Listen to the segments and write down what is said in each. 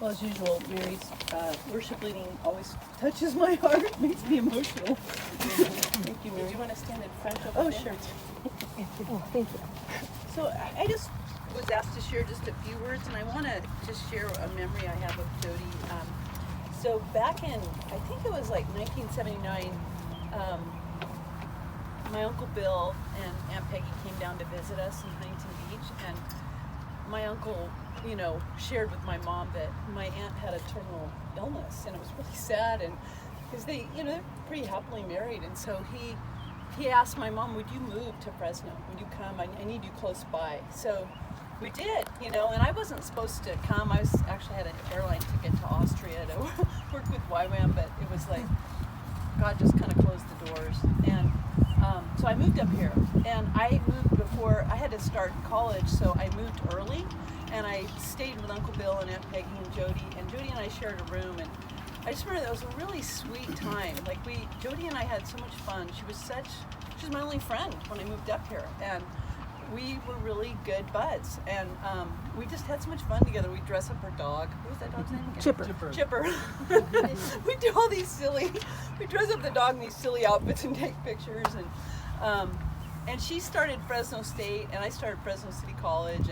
Well, as usual, Mary's worship leading always touches my heart, makes me emotional. Thank you, Mary. Do you want to stand in front of Oh, them? sure. Oh, thank you. So I just was asked to share just a few words, and I want to just share a memory I have of Jody. So back in, I think it was like 1979, my Uncle Bill and Aunt Peggy came down to visit us in Huntington Beach, and my uncle, you know, shared with my mom that my aunt had a terminal illness, and it was really sad, and because they, you know, they're pretty happily married, and so he asked my mom, would you move to Fresno? Would you come? I need you close by. So we did, you know, and I wasn't supposed to come. I was actually had an airline ticket to Austria to work with YWAM, but it was like God just kind of closed the doors, and so I moved up here, and I moved before I had to start college, so I moved early, and I stayed with Uncle Bill and Aunt Peggy and Jody and I shared a room, and I just remember that was a really sweet time. Like Jody and I had so much fun. She was my only friend when I moved up here, and we were really good buds, and we just had so much fun together. We'd dress up our dog. What was that dog's name again? Chipper. We'd do all these we'd dress up the dog in these silly outfits and take pictures, and she started Fresno State, and I started Fresno City College,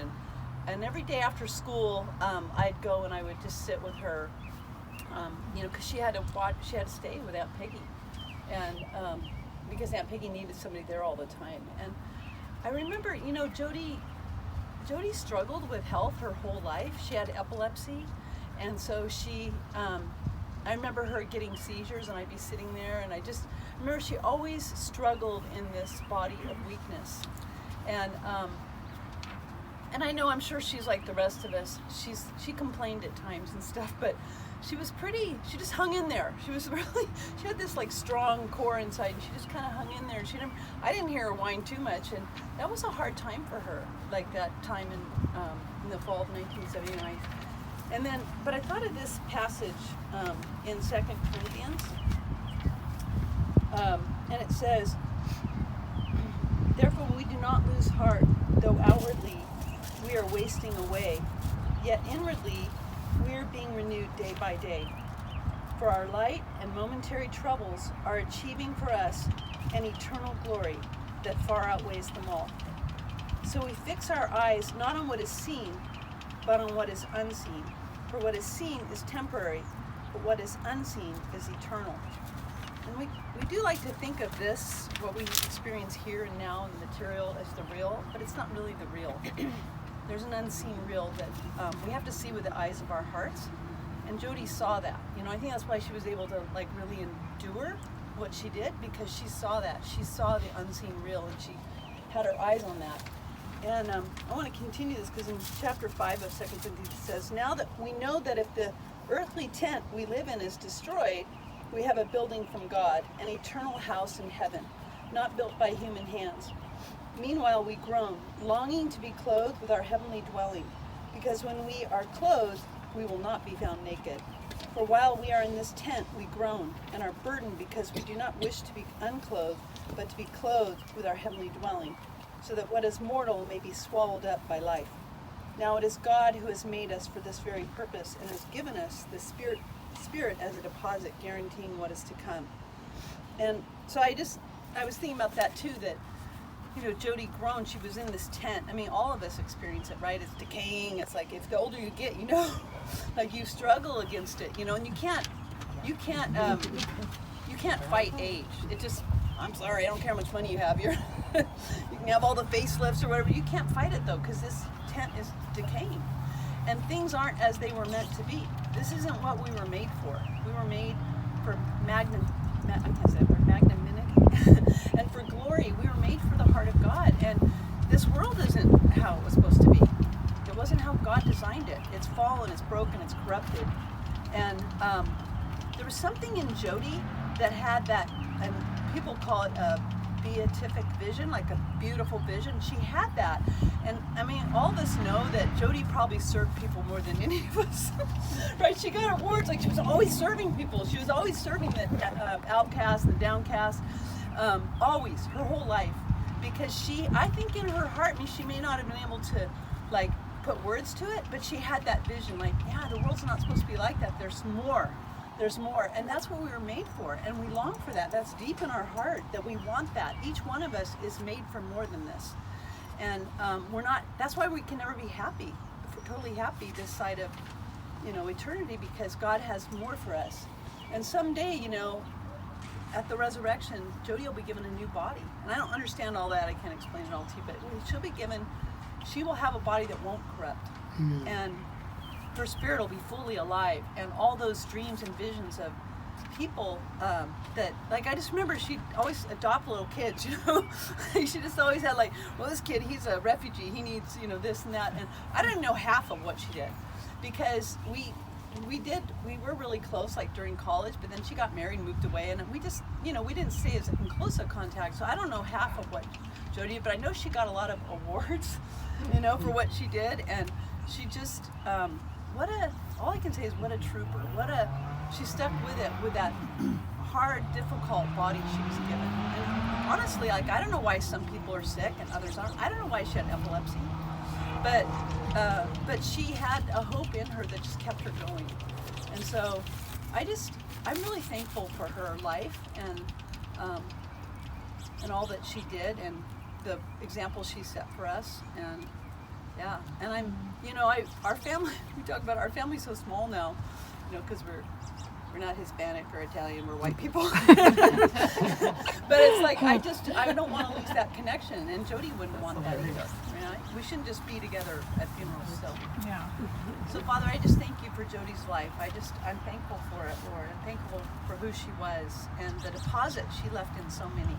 and every day after school, I'd go and I would just sit with her, you know, because she had to stay with Aunt Peggy, and because Aunt Peggy needed somebody there all the time. And I remember, you know, Jody struggled with health her whole life. She had epilepsy, and so I remember her getting seizures, and I'd be sitting there, and I just remember she always struggled in this body of weakness, and I know, I'm sure she's like the rest of us. She complained at times and stuff, but she just hung in there. She had this like strong core inside, and she just kind of hung in there. And I didn't hear her whine too much, and that was a hard time for her, like that time in the fall of 1979. And then, but I thought of this passage in 2 Corinthians, and it says, "Therefore we do not lose heart, though outwardly we are wasting away, yet inwardly we are being renewed day by day. For our light and momentary troubles are achieving for us an eternal glory that far outweighs them all. So we fix our eyes not on what is seen, but on what is unseen. For what is seen is temporary, but what is unseen is eternal." And we do like to think of this, what we experience here and now in the material, as the real, but it's not really the real. There's an unseen real that we have to see with the eyes of our hearts. And Jody saw that. You know, I think that's why she was able to like really endure what she did, because she saw that. She saw the unseen real, and she had her eyes on that. And I want to continue this, because in chapter 5 of 2 Corinthians it says, "Now that we know that if the earthly tent we live in is destroyed, we have a building from God, an eternal house in heaven, not built by human hands. Meanwhile we groan, longing to be clothed with our heavenly dwelling, because when we are clothed, we will not be found naked. For while we are in this tent, we groan and are burdened, because we do not wish to be unclothed, but to be clothed with our heavenly dwelling, so that what is mortal may be swallowed up by life. Now it is God who has made us for this very purpose, and has given us the Spirit as a deposit, guaranteeing what is to come." And so I was thinking about that too, that, you know, Jody groaned. She was in this tent. I mean, all of us experience it, right? It's decaying. It's like, if the older you get, you know, like you struggle against it, you know, and you can't fight age. It just, I'm sorry, I don't care how much money you have. You can have all the facelifts or whatever. You can't fight it though, because this tent is decaying, and things aren't as they were meant to be. This isn't what we were made for. We were made for magnanimity and for glory. We were made for the heart of God, and this world isn't how it was supposed to be. It wasn't how God designed it. It's fallen, it's broken, it's corrupted. And there was something in Jody that had that, and people call it a beatific vision, like a beautiful vision. She had that. And I mean, all of us know that Jody probably served people more than any of us, right? She got awards, like she was always serving people. She was always serving the outcast, the downcast, always, her whole life. Because I think in her heart, I mean, she may not have been able to like put words to it, but she had that vision, like, yeah, the world's not supposed to be like that. There's more. There's more. And that's what we were made for. And we long for that. That's deep in our heart that we want that. Each one of us is made for more than this. And we're not, that's why we can never be happy, totally happy this side of, eternity, because God has more for us. And someday, at the resurrection, Jody will be given a new body. And I don't understand all that. I can't explain it all to you, but she will have a body that won't corrupt. Mm-hmm. And her spirit will be fully alive. And all those dreams and visions of people that, like, I just remember she'd always adopt little kids, She just always had, like, well, this kid, he's a refugee. He needs, this and that. And I didn't know half of what she did, because we were really close, like, during college, but then she got married and moved away, and we just, we didn't stay as in close a contact, so I don't know half of what Jody did, but I know she got a lot of awards, for what she did, and she just, all I can say is what a trooper, she stuck with it, with that hard, difficult body she was given. And honestly, like, I don't know why some people are sick and others aren't. I don't know why she had epilepsy. But she had a hope in her that just kept her going. And so I'm really thankful for her life and all that she did and the example she set for us. And yeah, and I'm, our family, we talk about our family's so small now, because we're not Hispanic or Italian, we're white people. But it's like, I don't want to lose that connection, and Jody wouldn't want that either. We shouldn't just be together at funerals. So yeah. So Father, I just thank you for Jody's life. I'm thankful for it, Lord. I'm thankful for who she was and the deposit she left in so many.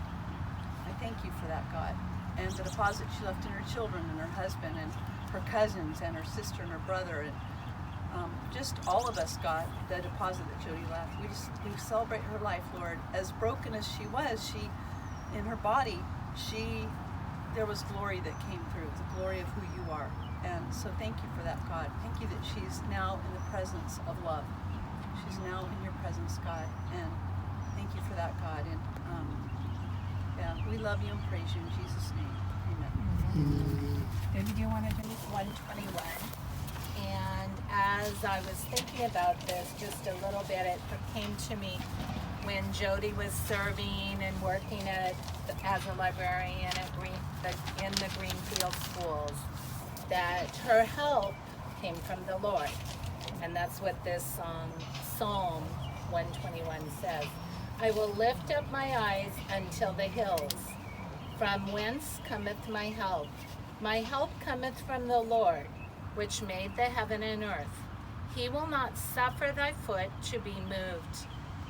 I thank you for that, God. And the deposit she left in her children and her husband and her cousins and her sister and her brother and just all of us, God, the deposit that Jody left. We celebrate her life, Lord. As broken as she was, in her body, there was glory that came through, the glory of who you are. And so thank you for that, God. Thank you that she's now in the presence of love. She's now in your presence, God. And thank you for that, God. And we love you and praise you in Jesus' name. Amen. Did you want to do 121? And as I was thinking about this just a little bit, it came to me when Jody was serving and working as a librarian in the Greenfield schools, that her help came from the Lord. And that's what this Psalm 121 says. I will lift up my eyes until the hills. From whence cometh my help? My help cometh from the Lord, which made the heaven and earth. He will not suffer thy foot to be moved.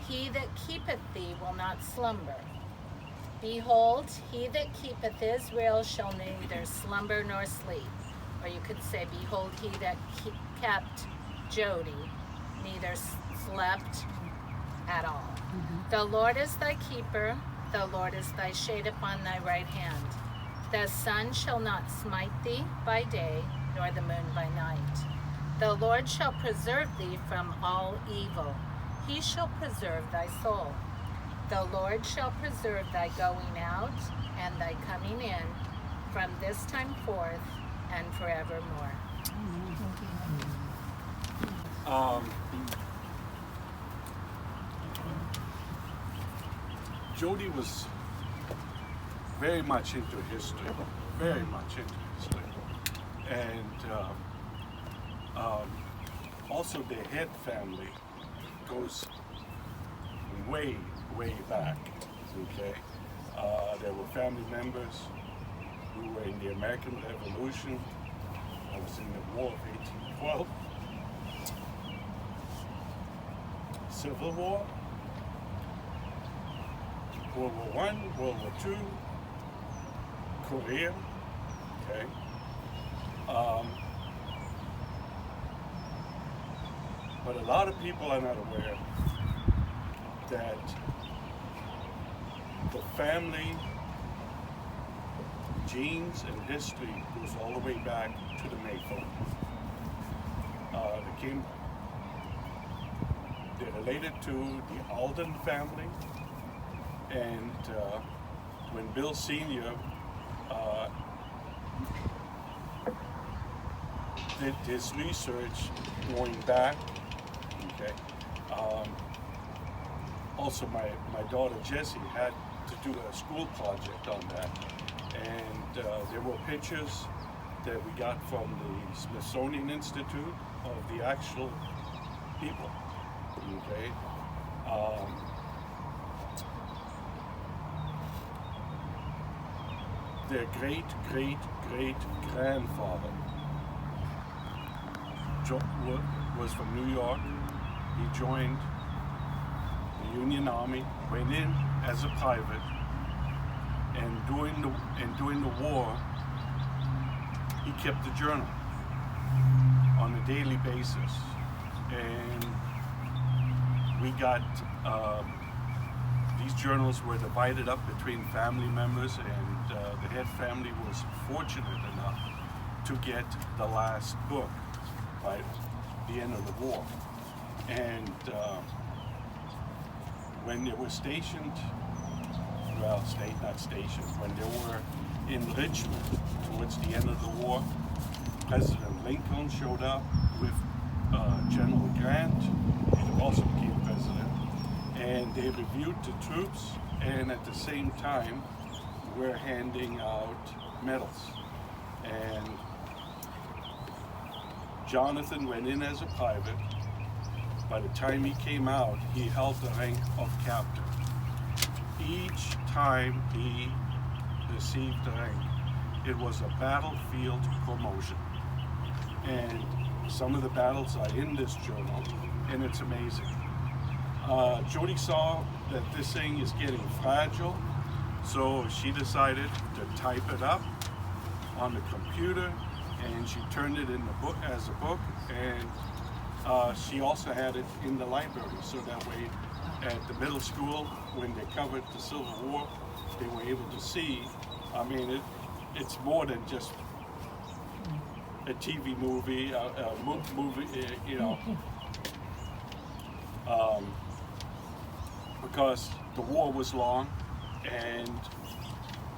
He that keepeth thee will not slumber. Behold, he that keepeth Israel shall neither slumber nor sleep. Or you could say, behold, he that kept Jody neither slept at all. Mm-hmm. The Lord is thy keeper. The Lord is thy shade upon thy right hand. The sun shall not smite thee by day, nor the moon by night. The Lord shall preserve thee from all evil. He shall preserve thy soul. The Lord shall preserve thy going out and thy coming in from this time forth and forevermore. Jody was very much into history, and also the Head family goes way back. Okay, there were family members who were in the American Revolution. I was in the War of 1812, Civil War, World War I, World War II, Korea. Okay. But a lot of people are not aware that the family genes and history goes all the way back to the Mayflower. They're related to the Alden family, and when Bill Sr. did his research going back. Okay. Also, my daughter Jessie had to do a school project on that, and there were pictures that we got from the Smithsonian Institute of the actual people. Okay. Their great-great-great-grandfather was from New York. He joined the Union Army, went in as a private, and during the war, he kept a journal on a daily basis. And we got these journals were divided up between family members, and the head family was fortunate enough to get the last book by the end of the war. And when they were stationed, when they were in Richmond towards the end of the war, President Lincoln showed up with General Grant, who also became president, and they reviewed the troops, and at the same time were handing out medals. And Jonathan went in as a private. By the time he came out, he held the rank of captain. Each time he received the rank, it was a battlefield promotion. And some of the battles are in this journal, and it's amazing. Jody saw that this thing is getting fragile, so she decided to type it up on the computer, and she turned it in the book as a book, and she also had it in the library, so that way at the middle school, when they covered the Civil War, they were able to see. I mean, it's more than just a TV movie, you know, because the war was long and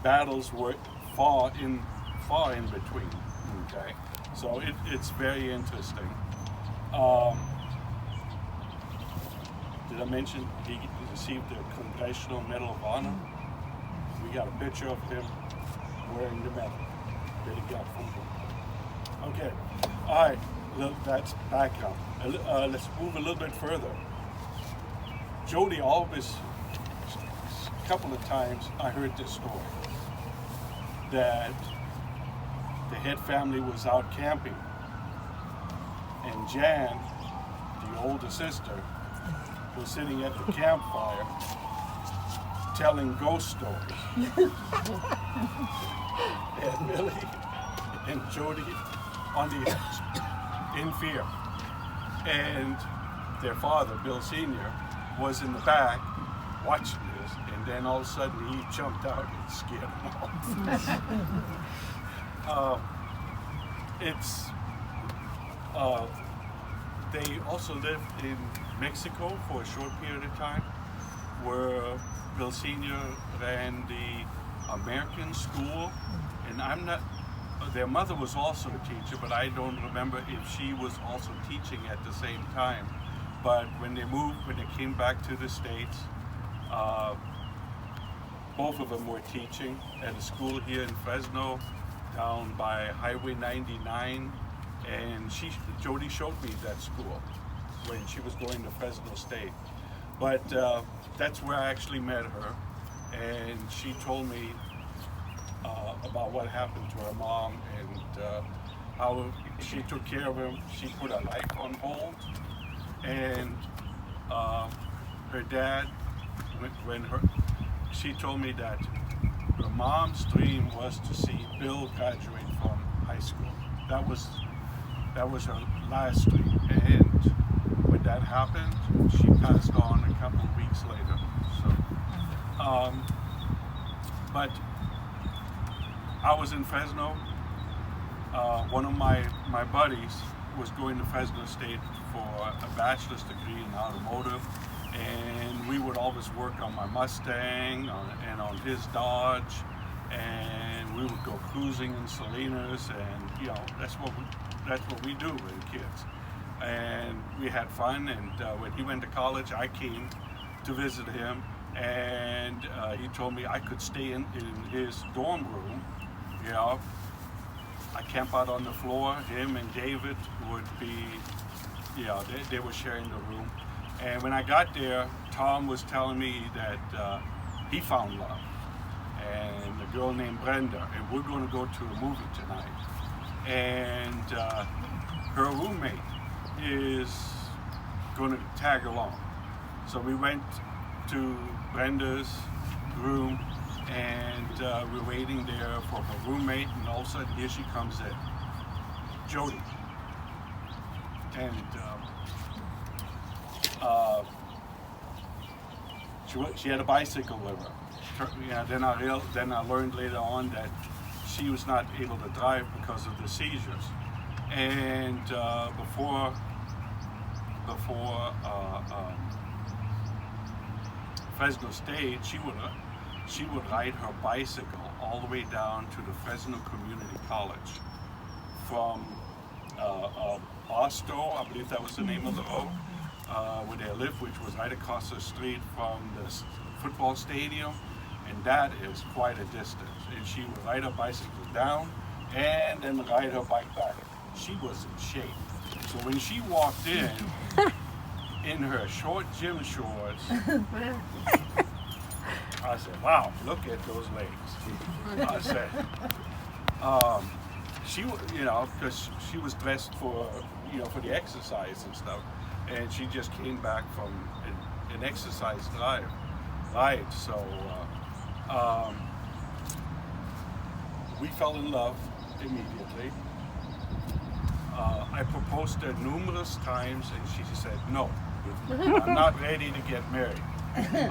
battles were far in between. Okay, so it's very interesting. Did I mention he received the Congressional Medal of Honor? We got a picture of him wearing the medal that he got from him. Okay, all right, that's background. Let's move a little bit further. Jody always, a couple of times I heard this story, that the head family was out camping, and Jan, the older sister, was sitting at the campfire telling ghost stories. And Millie and Jody on the edge, in fear. And their father, Bill Sr., was in the back watching this, and then all of a sudden he jumped out and scared them off. They also lived in Mexico for a short period of time, where Bill Sr. ran the American school, and their mother was also a teacher, but I don't remember if she was also teaching at the same time. But when they came back to the States, both of them were teaching at a school here in Fresno, down by Highway 99, and Jody showed me that school when she was going to Fresno State. But that's where I actually met her, and she told me about what happened to her mom and how she took care of him. She put her life on hold, and her dad, she told me that her mom's dream was to see Bill graduate from high school. That was her last dream, and when that happened, she passed on a couple of weeks later. So, but I was in Fresno. One of my buddies was going to Fresno State for a bachelor's degree in automotive, and we would always work on my Mustang and on his Dodge, and we would go cruising in Salinas, and you know that's what we do with kids. And we had fun. And when he went to college, I came to visit him, and he told me I could stay in his dorm room. You know, I camp out on the floor. Him and David would be, you know, they were sharing the room. And when I got there, Tom was telling me that he found love, and a girl named Brenda, and we're going to go to a movie tonight. And her roommate is going to tag along. So we went to Brenda's room, and we're waiting there for her roommate, and all of a sudden here she comes in, Jody. And she had a bicycle with her. Yeah, then I learned later on that she was not able to drive because of the seizures. And before Fresno State, she would ride her bicycle all the way down to the Fresno Community College from Osto, I believe that was the name of the road, where they lived, which was right across the street from the football stadium, and that is quite a distance. And she would ride her bicycle down and then ride her bike back. She was in shape. So when she walked in her short gym shorts, I said, wow, look at those legs. I said, she, you know, because she was dressed for, you know, for the exercise and stuff, and she just came back from an exercise ride. So we fell in love immediately. I proposed to her numerous times, and she said, no, I'm not ready to get married.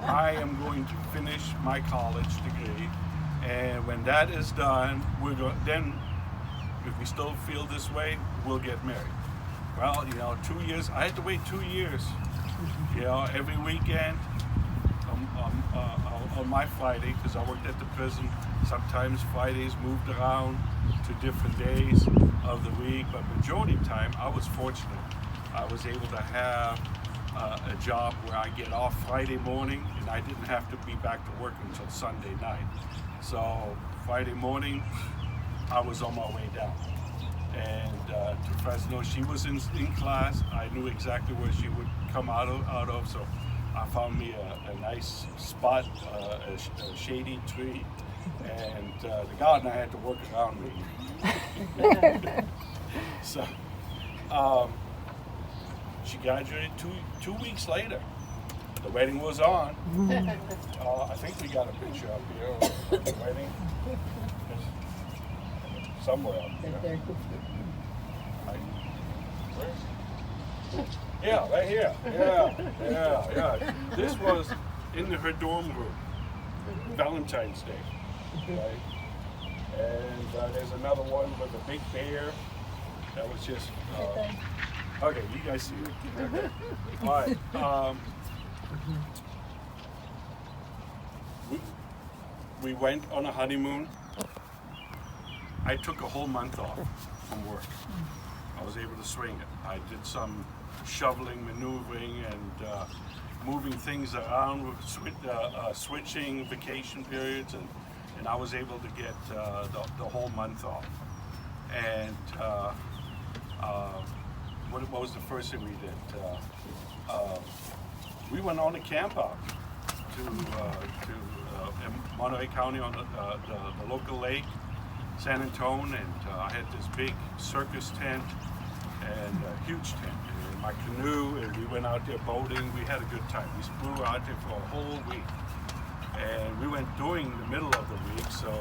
I am going to finish my college degree, and when that is done, then if we still feel this way, we'll get married. Well, you know, 2 years, I had to wait 2 years, you know, every weekend on my Friday, because I worked at the prison. Sometimes Fridays moved around to different days of the week, but majority of the time, I was fortunate. I was able to have a job where I get off Friday morning, and I didn't have to be back to work until Sunday night. So Friday morning, I was on my way down. And to Fresno, she was in class. I knew exactly where she would come out of, so I found me a nice spot, a shady tree, and the gardener had to work around me. So she graduated two weeks later. The wedding was on. I think we got a picture up here of the wedding. Somewhere up there. Right. Where? Yeah, right here. Yeah. This was in her dorm room, Valentine's Day, right? And there's another one with a big bear. That was just. Okay, you guys see it. Okay. All right. We went on a honeymoon. I took a whole month off from work. I was able to swing it. I did some shoveling, maneuvering, and moving things around, with switching vacation periods, and I was able to get the whole month off. And what was the first thing we did? We went on a camp out to Monterey County on the local lake, San Antonio, and I had this big circus tent and a huge tent, and my canoe, and we went out there boating. We had a good time. We were out there for a whole week, and we went during the middle of the week, so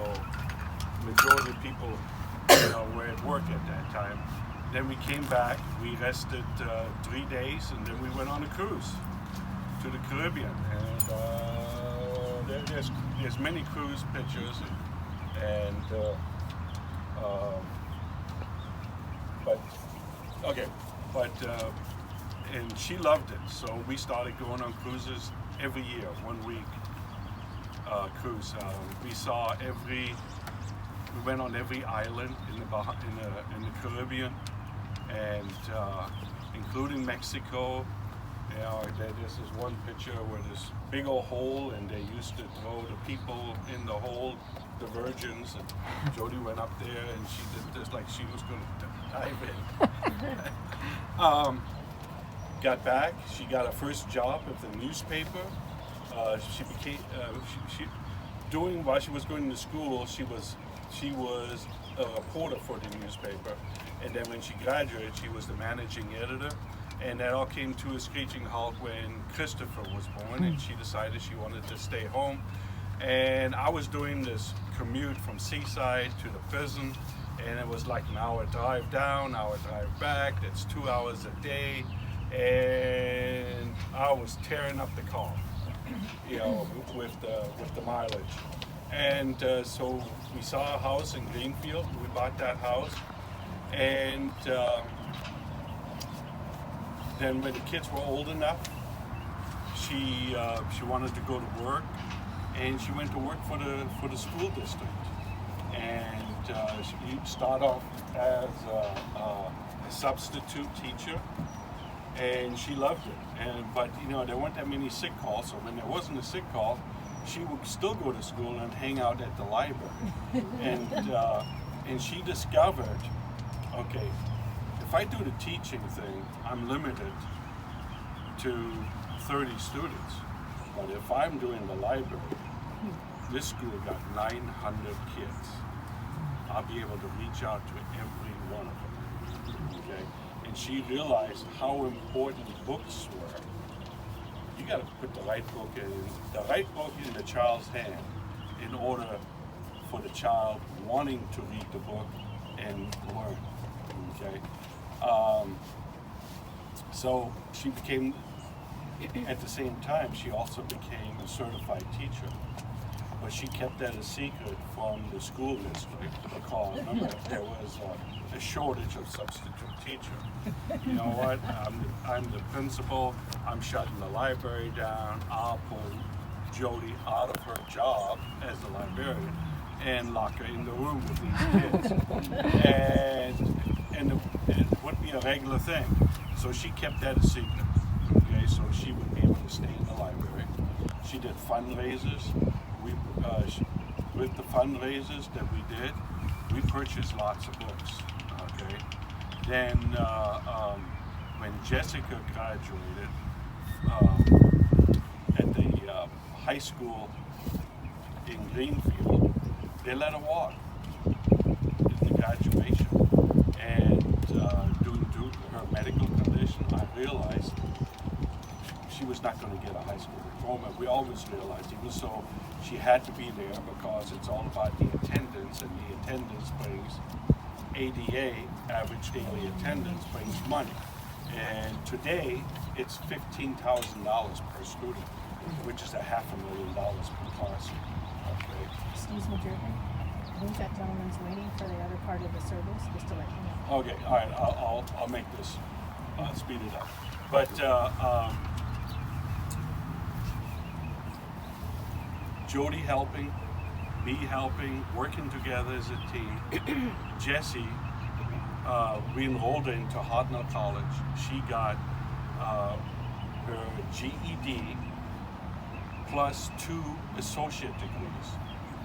majority of people, you know, were at work at that time. Then we came back, we rested 3 days, and then we went on a cruise to the Caribbean. And there's many cruise pictures, and she loved it. So we started going on cruises every year, 1 week. cruise. We went on every island in the Caribbean, and including Mexico. You know, there's this one picture where this big old hole, and they used to throw the people in the hole, the virgins, and Jody went up there and she did this like she was going to dive in. Got back, she got her first job at the newspaper. She became, while she was going to school, she was a reporter for the newspaper, and then when she graduated, she was the managing editor. And that all came to a screeching halt when Christopher was born, and she decided she wanted to stay home. And I was doing this commute from Seaside to the prison, and it was like an hour drive down, hour drive back. That's 2 hours a day, and I was tearing up the car, you know, with the mileage. And so we saw a house in Greenfield. We bought that house, and then when the kids were old enough, she wanted to go to work, and she went to work for the school district. And she started off as a substitute teacher, and she loved it. But you know, there weren't that many sick calls, so when there wasn't a sick call, she would still go to school and hang out at the library. And she discovered, okay, if I do the teaching thing, I'm limited to 30 students. But if I'm doing the library, this school got 900 kids. I'll be able to reach out to every one of them. Okay? And she realized how important books were. You got to put the right book in the child's hand in order for the child wanting to read the book and learn. Okay? So she became, at the same time, she also became a certified teacher. But she kept that a secret from the school district because, remember, there was a shortage of substitute teacher. You know what? I'm the principal. I'm shutting the library down. I'll pull Jody out of her job as the librarian and lock her in the room with these kids. And it would be a regular thing. So she kept that a secret. Okay, so she would be able to stay in the library. She did fundraisers. With the fundraisers that we did, we purchased lots of books. Okay. Then when Jessica graduated at the high school in Greenfield, they let her walk in the graduation. And due to her medical condition, I realized she was not going to get a high school diploma. We always realized it was so. She had to be there because it's all about the attendance, and the attendance brings ADA, average daily attendance, brings money. And today it's $15,000 per student, which is $500,000 per class. Okay. Excuse me, Jeremy. I think that gentleman's waiting for the other part of the service, just to let you know. Okay, all right. I'll make this speed it up. But Jody helping, me helping, working together as a team. Jessie, we enrolled her into Hodnell College. She got her GED plus 2 associate degrees,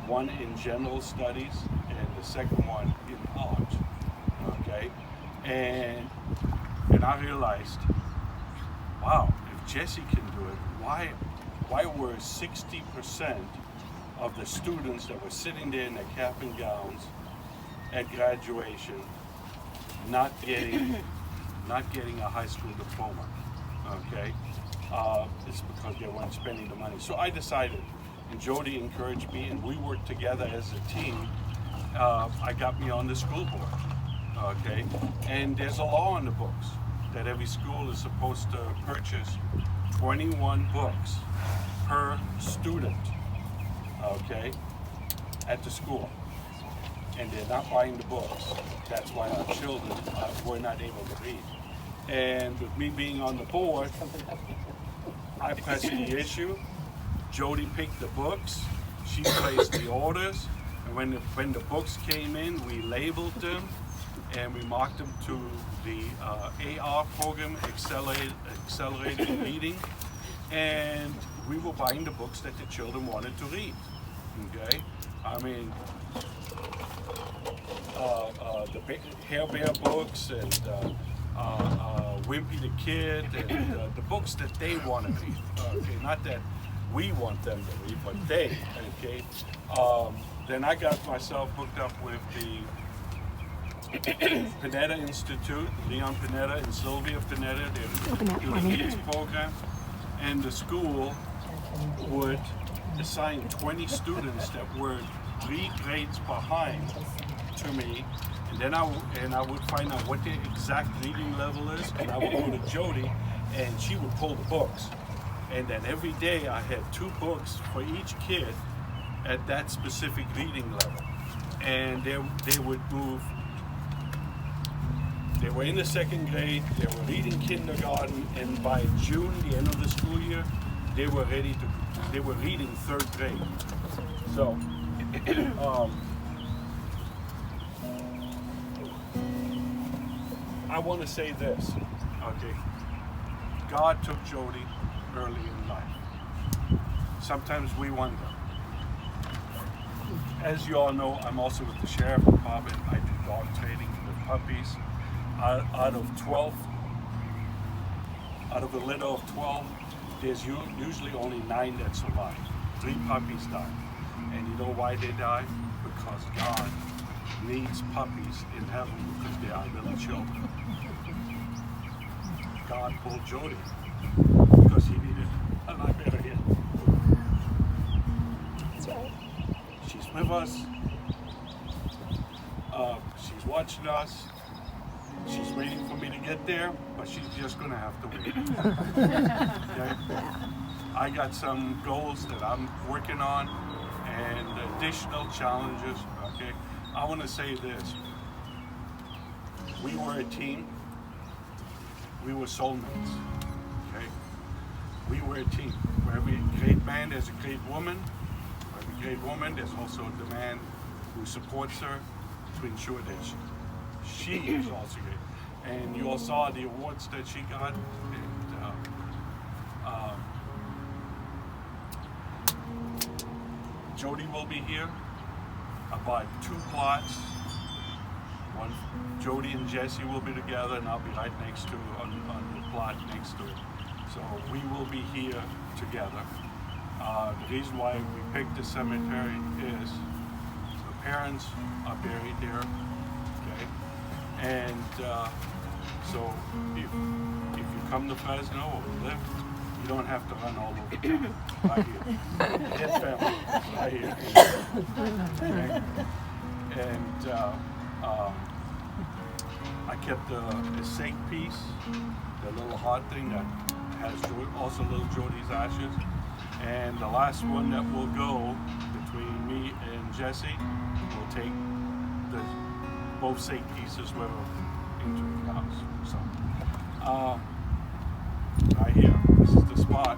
one in general studies and the second one in art. Okay, and I realized, wow, if Jessie can do it, why were 60% of the students that were sitting there in their cap and gowns at graduation not getting a high school diploma? Okay, it's because they weren't spending the money. So I decided, and Jody encouraged me, and we worked together as a team. I got me on the school board. Okay, and there's a law in the books that every school is supposed to purchase 21 books per student, okay, at the school. And they're not buying the books. That's why our children were not able to read. And with me being on the board, I pressed the issue. Jody picked the books, she placed the orders, and when the books came in, we labeled them, and we marked them to the AR program, accelerated reading, and we were buying the books that the children wanted to read. Okay, I mean, the Hair Bear books and Wimpy the Kid, and the books that they want to read. Okay, not that we want them to read, but they. Okay. Then I got myself hooked up with the Panetta Institute, Leon Panetta and Sylvia Panetta. They're doing a kids program, and the school would assign 20 students that were 3 grades behind to me, and then I would find out what their exact reading level is, and I would go to Jody, and she would pull the books, and then every day I had 2 books for each kid at that specific reading level, and they would move. They were in the 2nd grade, they were reading kindergarten, and by June, the end of the school year, they were reading 3rd grade. So, I want to say this, okay? God took Jody early in life. Sometimes we wonder. As you all know, I'm also with the sheriff department. I do dog training with puppies. Out of a litter of 12, there's usually only 9 that survive. 3 puppies die. And you know why they die? Because God needs puppies in heaven because they are little children. God pulled Jody because he needed a lot better here. That's right. She's with us. She's watching us. She's waiting for me to get there, but she's just going to have to wait. Okay? I got some goals that I'm working on and additional challenges. Okay? I want to say this. We were a team. We were soulmates. Okay? We were a team. For every great man, there's a great woman. For every great woman, there's also the man who supports her to ensure that she is also great. And you all saw the awards that she got. And Jody will be here about 2 plots. One, Jody and Jesse will be together, and I'll be right next to on the plot next to it. So we will be here together. The reason why we picked the cemetery is the parents are buried there. Okay, and so if you come to Fresno or live, you don't have to run all over town. Right here, his family right here. Okay? And I kept the sake piece, the little heart thing that has also little Jody's ashes. And the last one that will go between me and Jesse will take both sake pieces with her into the house. So, right here, this is the spot.